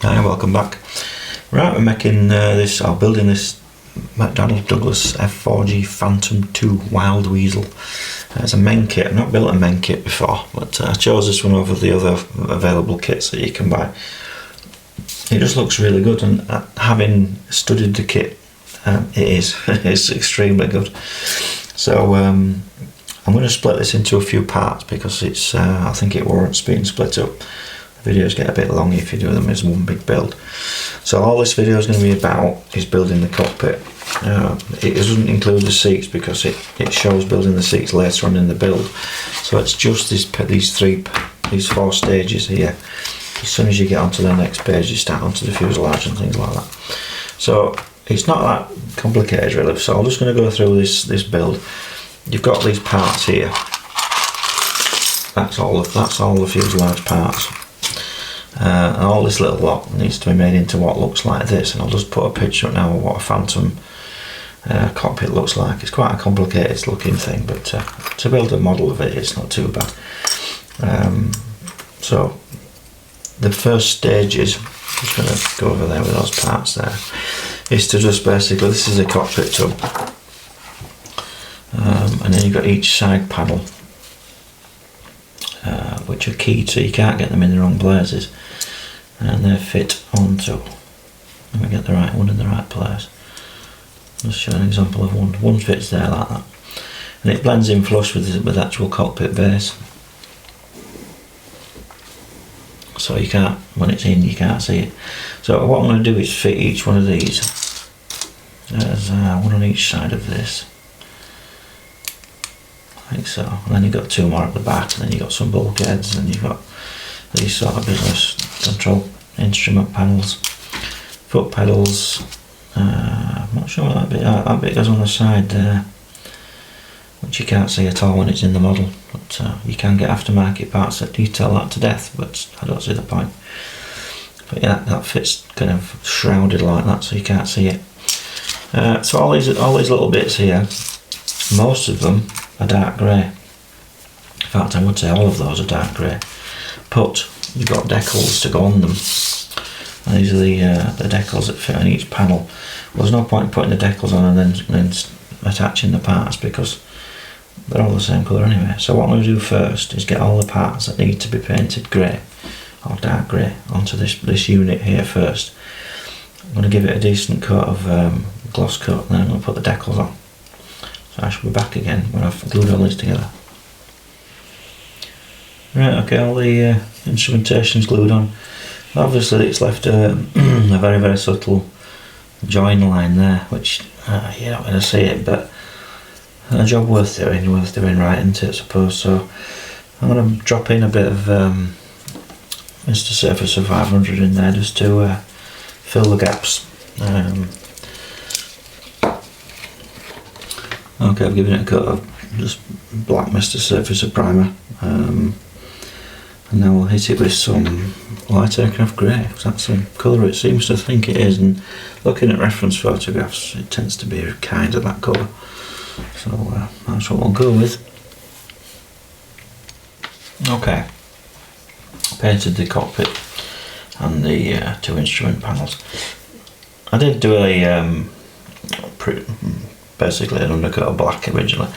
Hi, welcome back. Right, we're making building this McDonnell Douglas F4G Phantom 2 Wild Weasel. It's a Meng kit. I've not built a Meng kit before, but I chose this one over the other available kits that you can buy. It just looks really good, and having studied the kit, it's extremely good. So I'm going to split this into a few parts because I think it warrants being split up. Videos get a bit long if you do them as one big build. So all this video is going to be about is building the cockpit. It doesn't include the seats because it shows building the seats later on in the build. So it's just these four stages here. As soon as you get onto the next page, you start onto the fuselage and things like that. So it's not that complicated really. So I'm just going to go through this build. You've got these parts here. That's all the fuselage parts. And all this little lot needs to be made into what looks like this, and I'll just put a picture up now of what a Phantom cockpit looks like. It's quite a complicated looking thing, but to build a model of it, it's not too bad. So the first stage is, just going to go over there with those parts there, is to just basically, this is a cockpit tub, and then you've got each side panel, which are keyed so you can't get them in the wrong places, and they're fit onto, let me get the right one in the right place. Just show an example of one fits there like that, and it blends in flush with the actual cockpit base, so you can't, when it's in, you can't see it. So what I'm going to do is fit each one of these. There's one on each side of this, I think so, and then you've got two more at the back, and then you've got some bulkheads, and you've got these sort of business control instrument panels, foot pedals. I'm not sure what that bit goes on the side there, which you can't see at all when it's in the model, but you can get aftermarket parts that detail that to death, but I don't see the point. But yeah, that fits kind of shrouded like that, so you can't see it. So all these little bits here, most of them are dark grey. In fact, I would say all of those are dark grey, but you've got decals to go on them, and these are the decals that fit on each panel. Well, there's no point putting the decals on and then attaching the parts because they're all the same colour anyway. So what I'm going to do first is get all the parts that need to be painted grey or dark grey onto this unit here first. I'm going to give it a decent coat of gloss coat, and then I'm going to put the decals on. So I shall be back again when I've glued all this together. Right, okay, all the instrumentation's glued on. Obviously it's left a very, very subtle join line there, which you're not going to see it, but a job worth doing right, isn't it, I suppose. So I'm going to drop in a bit of Mr. Surfacer 500 in there just to fill the gaps. Okay, I've given it a coat of just black Mr. Surfacer primer, and now we'll hit it with some light aircraft grey, because that's the colour it seems to think it is, and looking at reference photographs it tends to be kind of that colour, so that's what we'll go with. Okay, painted the cockpit and the two instrument panels. I did do basically an undercoat of black originally.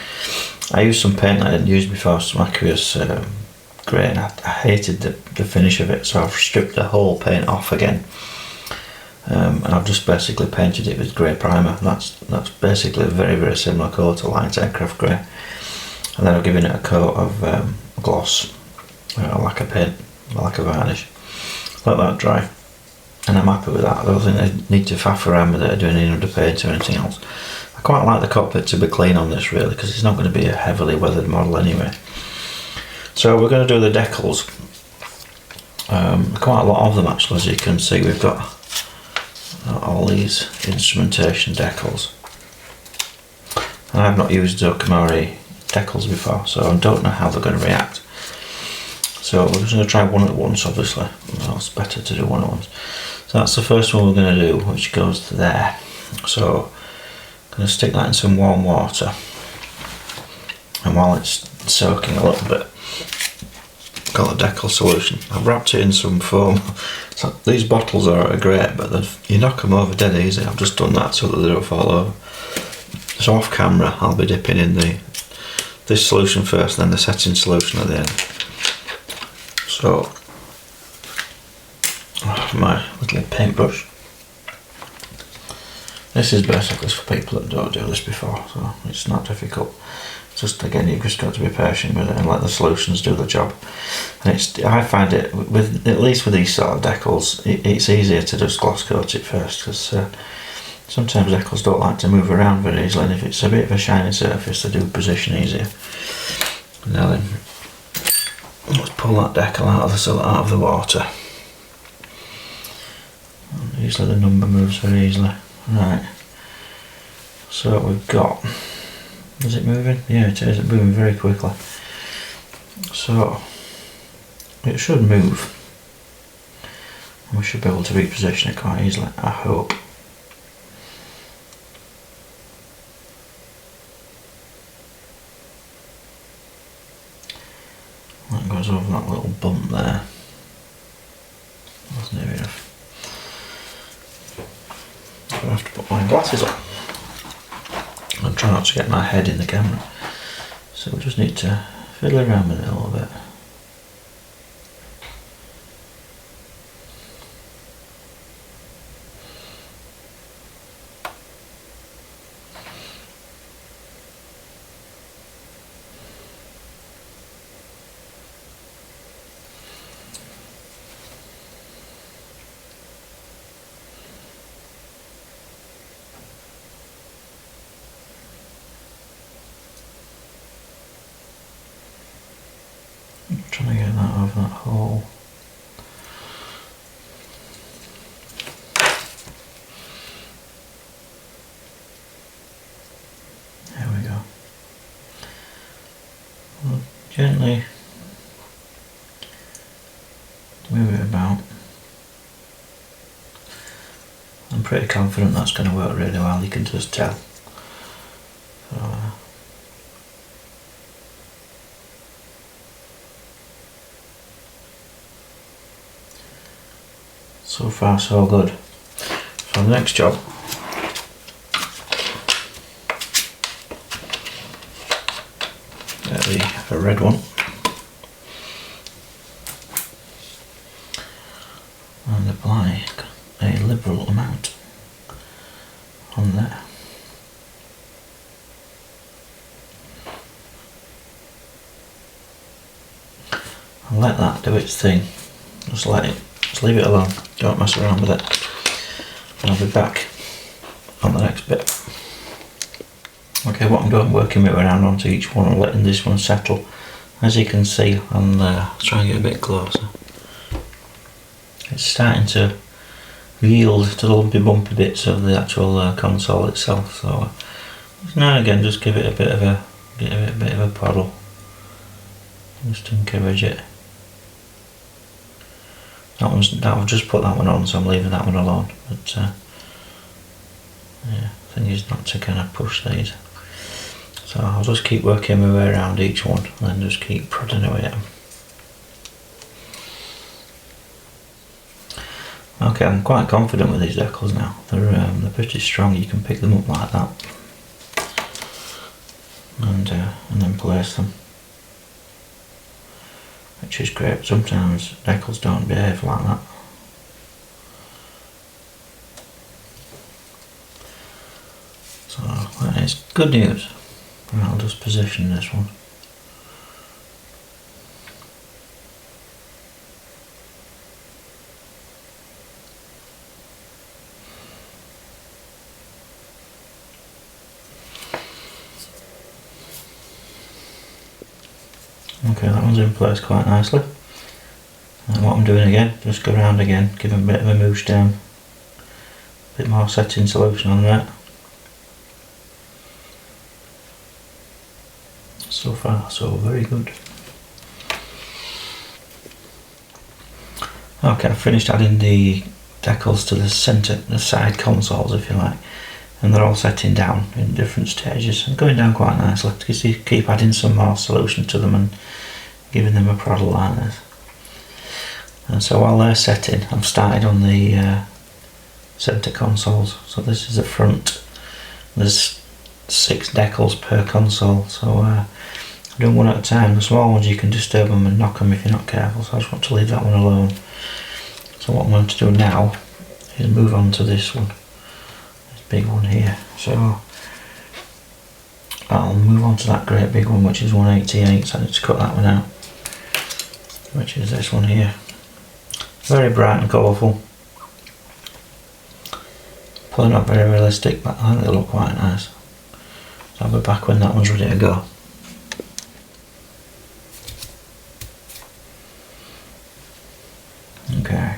I used some paint I didn't use before, some aqueous grey, and I hated the finish of it, so I've stripped the whole paint off again, and I've just basically painted it with grey primer. That's basically a very, very similar colour to light aircraft grey, and then I've given it a coat of gloss, like a paint, like a varnish. Let that dry, and I'm happy with that. I don't think I need to faff around with it or doing any underpaint or anything else. I quite like the cockpit to be clean on this really, because it's not going to be a heavily weathered model anyway. So we're going to do the decals. Quite a lot of them actually, as you can see. We've got all these instrumentation decals. And I've not used Zokamori decals before, so I don't know how they're going to react. So we're just going to try one at once, obviously. Well, it's better to do one at once. So that's the first one we're going to do, which goes to there. So I'm going to stick that in some warm water, and while it's soaking a little bit, got a decal solution. I've wrapped it in some foam So these bottles are great, but you knock them over dead easy. I've just done that so that they don't fall over. So off camera I'll be dipping in this solution first, then the setting solution at the end. So my little paintbrush. This is basically for people that don't do this before, so it's not difficult. Just again, you've just got to be patient with it and let the solutions do the job. And I find it with, at least with these sort of decals, it's easier to just gloss coat it first, because sometimes decals don't like to move around very easily, and if it's a bit of a shiny surface, they do position easier. Now then, let's pull that decal out of the water. And usually the number moves very easily. Right. So we've got. Is it moving? Yeah, it is. It's moving very quickly. So it should move. We should be able to reposition it quite easily, I hope. That goes over that little bump there. That's near enough. I have to put my glasses on. I'm trying not to get my head in the camera, so we just need to fiddle around with it a little bit. Trying to get that over that hole. There we go. We'll gently move it about. I'm pretty confident that's going to work really well, you can just tell. So far so good. So the next job, a red one, and apply a liberal amount on there. And let that do its thing. Just leave it alone. Don't mess around with it. And I'll be back on the next bit. Okay, what I'm doing, working my way around onto each one and letting this one settle. As you can see, I'll try and get a bit closer. It's starting to yield to the lumpy bumpy bits of the actual console itself. So now and again, just give it a bit of a paddle, just to encourage it. I've just put that one on, so I'm leaving that one alone. But yeah, the thing is not to kind of push these. So I'll just keep working my way around each one, and then just keep prodding away at them. Okay, I'm quite confident with these decals now. They're pretty strong. You can pick them up like that, and then place them, which is great. Sometimes decals don't behave like that. So that is good news. And I'll just position this one. Okay, that one's in place quite nicely. And what I'm doing again, just go around again, give them a bit of a moosh down, a bit more setting solution on that. So far, so very good. Okay, I've finished adding the decals to the centre, the side consoles if you like, and they're all setting down in different stages and going down quite nicely. You keep adding some more solution to them and giving them a proddle like this. And so while they're setting, I've started on the centre consoles. So this is the front. There's 6 decals per console, so I'm doing one at a time. The small ones you can disturb them and knock them if you're not careful, so I just want to leave that one alone. So what I'm going to do now is move on to this one, this big one here. So I'll move on to that great big one, which is 188, so I need to cut that one out, which is this one here. Very bright and colourful. Probably not very realistic, but I think they look quite nice. So I'll be back when that one's ready to go. Okay.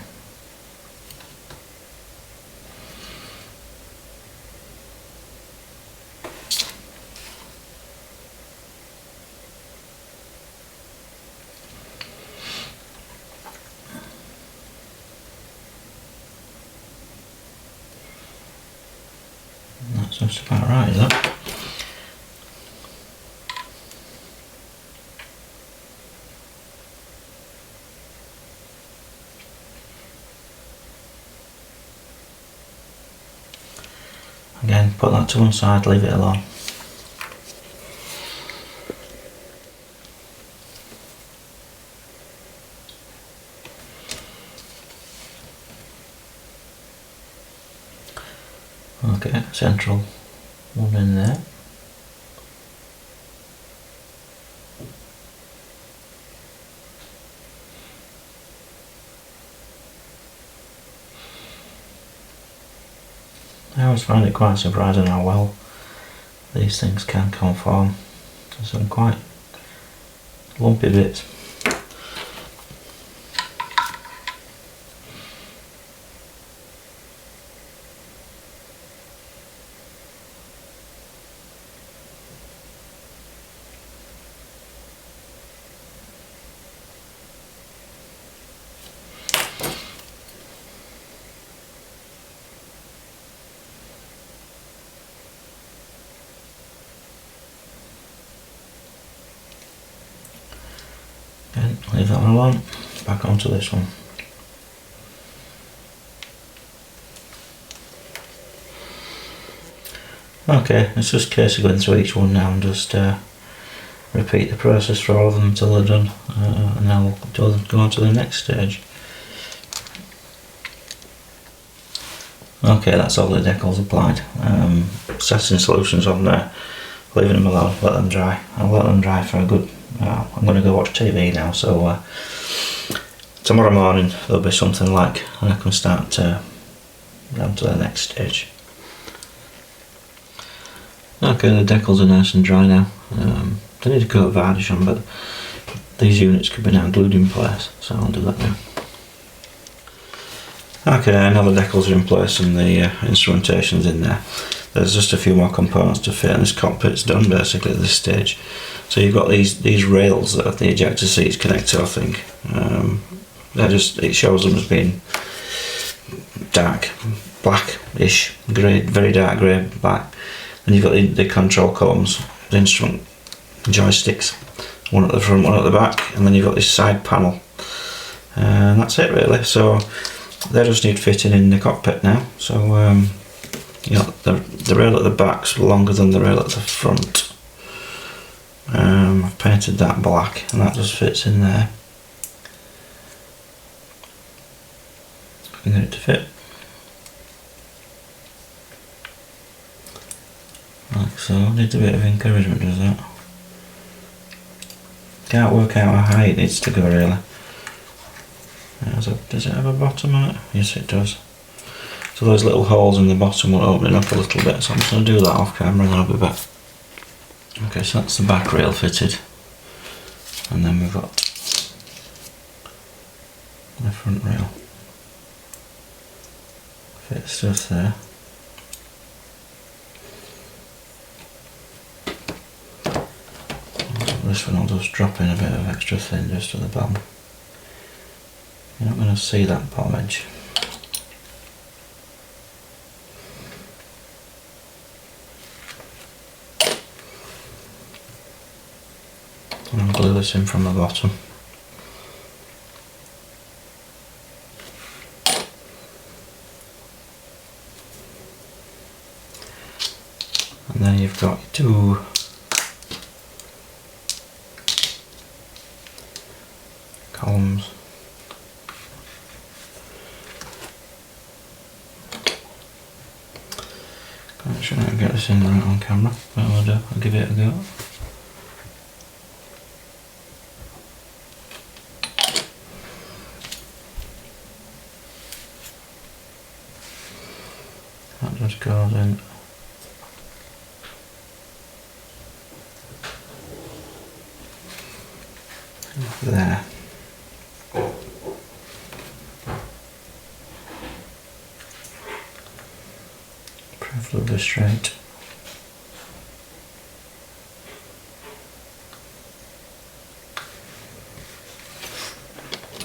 That's just about right, is that? Again, put that to one side, leave it alone. Okay, central one in there. I always find it quite surprising how well these things can conform to some quite lumpy bits. Again, leave that one alone, back onto this one. Okay, it's just a case of going through each one now and just repeat the process for all of them until they're done, and then I'll go on to the next stage. Okay, that's all the decals applied. Setting solutions on there, leaving them alone, let them dry. I'll let them dry for a good, I'm going to go watch TV now, so tomorrow morning there'll be something like, and I can start down to the next stage. Okay, the decals are nice and dry now. They need a coat of varnish on, but these units could be now glued in place, so I'll do that now. Okay, now the decals are in place and the instrumentation's in there. There's just a few more components to fit, and this cockpit's done basically at this stage. So you've got these rails that the ejector seats connect to, I think. It shows them as being dark, black-ish, grey, very dark grey, black. And you've got the control columns, the instrument joysticks, one at the front, one at the back, and then you've got this side panel. And that's it really. So they just need fitting in the cockpit now. So you know, the rail at the back's longer than the rail at the front. I've painted that black, and that just fits in there. I can get it to fit. Like so, needs a bit of encouragement, does that? Can't work out how high it needs to go really. Does it have a bottom on it? Yes it does. So those little holes in the bottom will open it up a little bit, so I'm just going to do that off camera and then I'll be back. Okay, so that's the back rail fitted. And then we've got the front rail. Fit stuff there. This one I'll just drop in a bit of extra thin just at the bottom. You're not going to see that bottom edge. And I'll glue this in from the bottom. And then you've got two columns. Can't sure I can get this in right on camera, but I'll do. I'll give it a go. That just goes in. There. Preferably straight.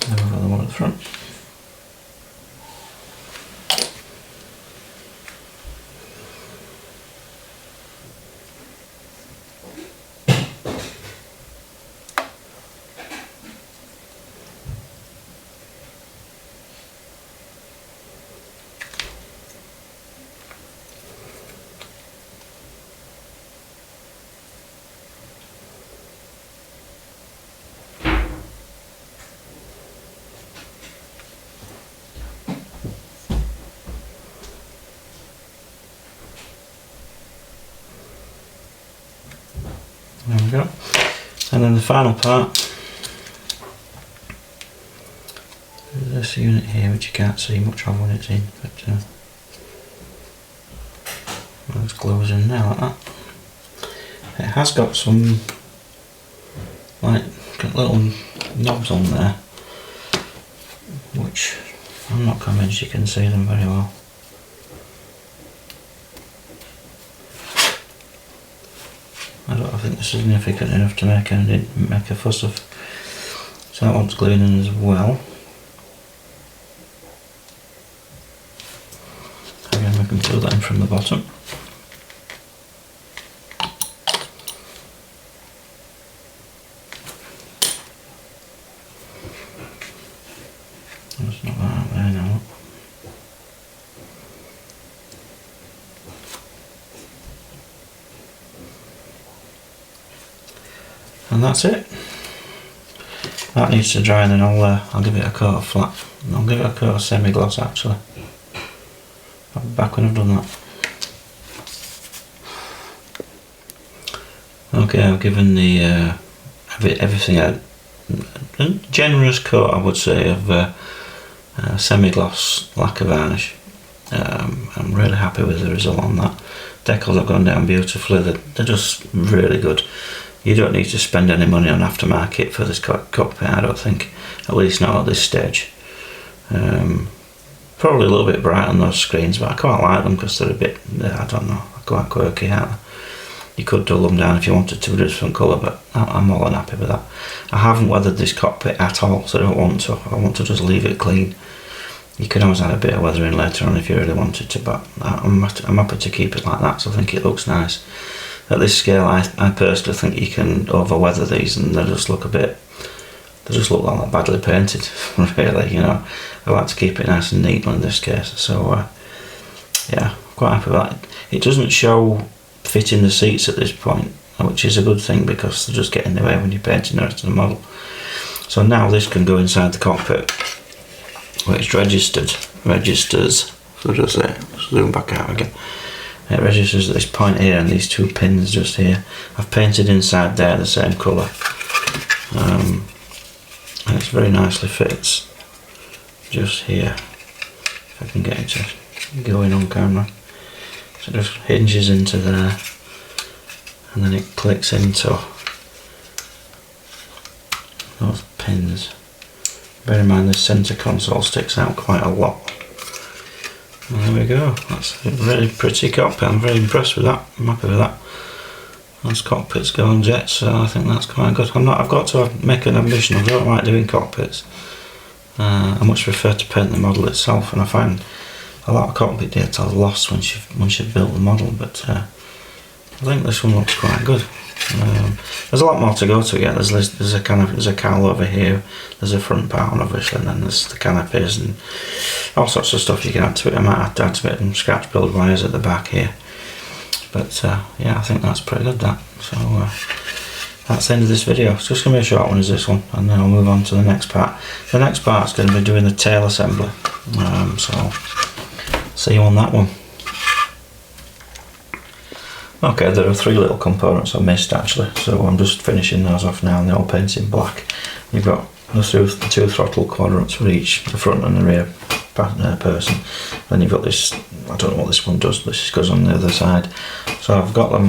Then we've got the one at the front. There we go. And then the final part is this unit here, which you can't see much of when it's in, but this glues in now like that. It has got some like little knobs on there, which I'm not convinced you can see them very well. I don't think they're significant enough to make a fuss of. So that one's gluing in as well. Again, we can pull that in from the bottom. That's not that out there now. And that's it. That needs to dry, and then I'll give it a coat of flat. I'll give it a coat of semi-gloss actually. I'll be back when I've done that. Okay, I've given the everything a generous coat, I would say, of semi-gloss lacquer varnish. I'm really happy with the result on that. Decals have gone down beautifully. They're just really good. You don't need to spend any money on aftermarket for this cockpit, I don't think, at least not at this stage. Probably a little bit bright on those screens, but I quite like them because they're a bit, I don't know, quite quirky, aren't they? You could dull them down if you wanted to with a different colour, but I'm more than happy with that. I haven't weathered this cockpit at all, so I don't want to. I want to just leave it clean. You can always add a bit of weathering later on if you really wanted to, but I'm happy to keep it like that, so I think it looks nice. At this scale, I personally think you can over-weather these and they just look like they're badly painted, really, you know. I like to keep it nice and neat in this case, so yeah, quite happy with that. It doesn't show fitting the seats at this point, which is a good thing because they're just getting in the way when you're painting the rest of the model. So now this can go inside the cockpit, where it's registers, so just zoom back out again. It registers at this point here and these two pins just here. I've painted inside there the same colour, and it's very nicely fits just here, if I can get it to go in on camera. So it just hinges into there and then it clicks into those pins. Bear in mind the centre console sticks out quite a lot. And there we go, that's a really pretty cockpit. I'm very impressed with that, I'm happy with that. As cockpits go on jets, so I think that's quite good. I've got to make an ambition. I don't like doing cockpits. I much prefer to paint the model itself, and I find a lot of cockpit details lost once you've built the model, but I think this one looks quite good. There's a lot more to go to yet. There's a cowl over here, there's a front part on obviously, and then there's the canopies and all sorts of stuff you can add to it. I might have to add to it and scratch build wires at the back here, But yeah, I think that's pretty good, that. So that's the end of this video. It's just going to be a short one as this one, and then I'll move on to the next part. The next part's going to be doing the tail assembly, so see you on that one. Okay, there are 3 little components I missed actually, so I'm just finishing those off now, and they're all painted in black. You've got the 2 throttle quadrants for each, the front and the rear person. Then you've got this, I don't know what this one does, this goes on the other side. So I've got them,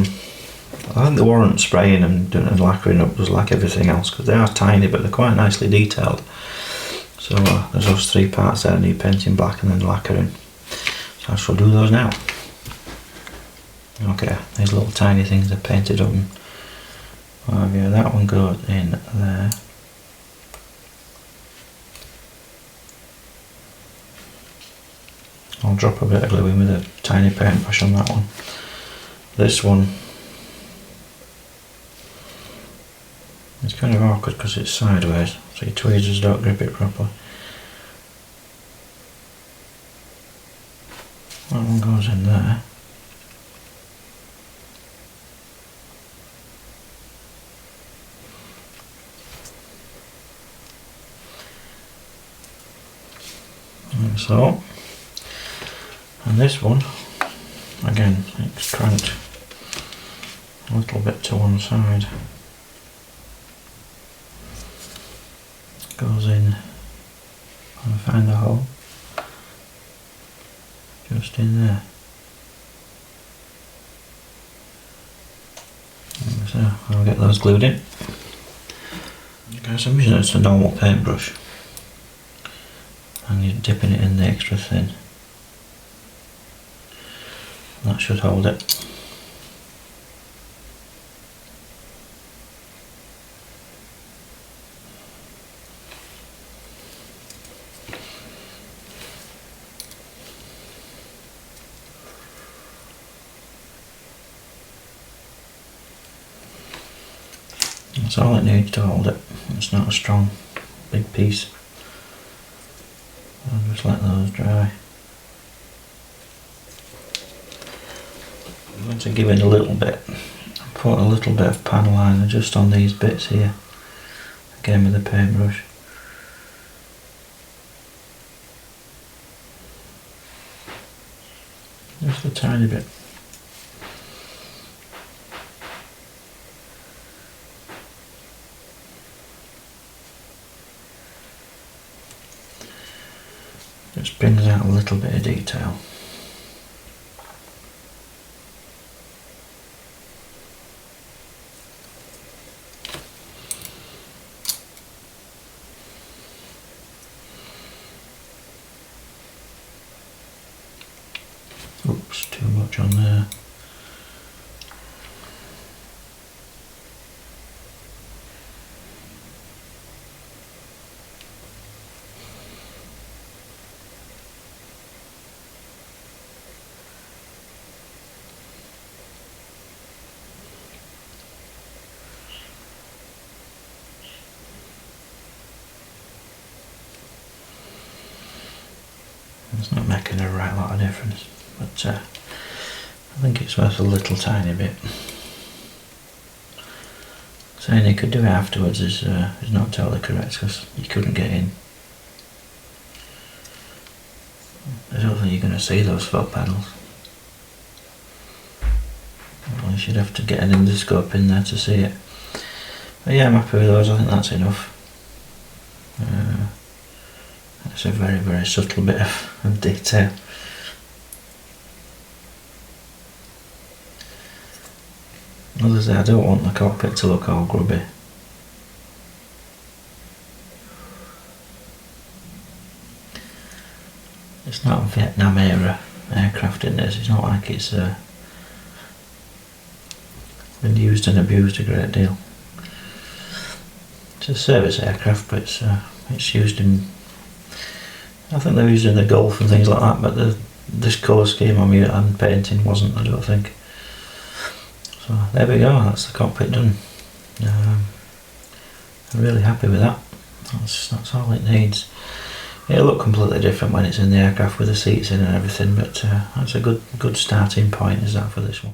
I think they warrant spraying and doing and lacquering up just like everything else, because they are tiny but they're quite nicely detailed. So there's those 3 parts there, I need painting black and then lacquering. So I shall do those now. Okay, these little tiny things are painted up, and yeah, that one goes in there. I'll drop a bit of glue in with a tiny paintbrush on that one. This one, it's kind of awkward because it's sideways, so your tweezers don't grip it properly. That one goes in there. Like so. And this one, again, it's cranked a little bit to one side. Goes in, and find a hole just in there. And so I'll get those glued in. Okay, so I'm using just a normal paintbrush, and you're dipping it in the extra thin. That should hold it. That's all it needs to hold it. It's not a strong big piece. I'll just let those dry. I'm going to give it a little bit, put a little bit of panel liner just on these bits here, again with the paintbrush. Just a tiny bit. Just brings out a little bit of detail. Oops, too much on there. It's not making a right lot of difference, but I think it's worth a little tiny bit. Saying you could do it afterwards is not totally correct, because you couldn't get in. I don't think you're going to see those foot panels. Well, you should have to get an endoscope in there to see it. But yeah, I'm happy with those, I think that's enough. It's a very, very subtle bit of detail. As I say, I don't want the cockpit to look all grubby. It's not a Vietnam era aircraft in this, it's not like it's been used and abused a great deal. It's a service aircraft, but it's used in, I think they're used in the Gulf and things like that, but this colour scheme I'm painting wasn't, I don't think. So there we go, that's the cockpit done. I'm really happy with that. That's all it needs. It'll look completely different when it's in the aircraft with the seats in and everything, but that's a good starting point, is that, for this one.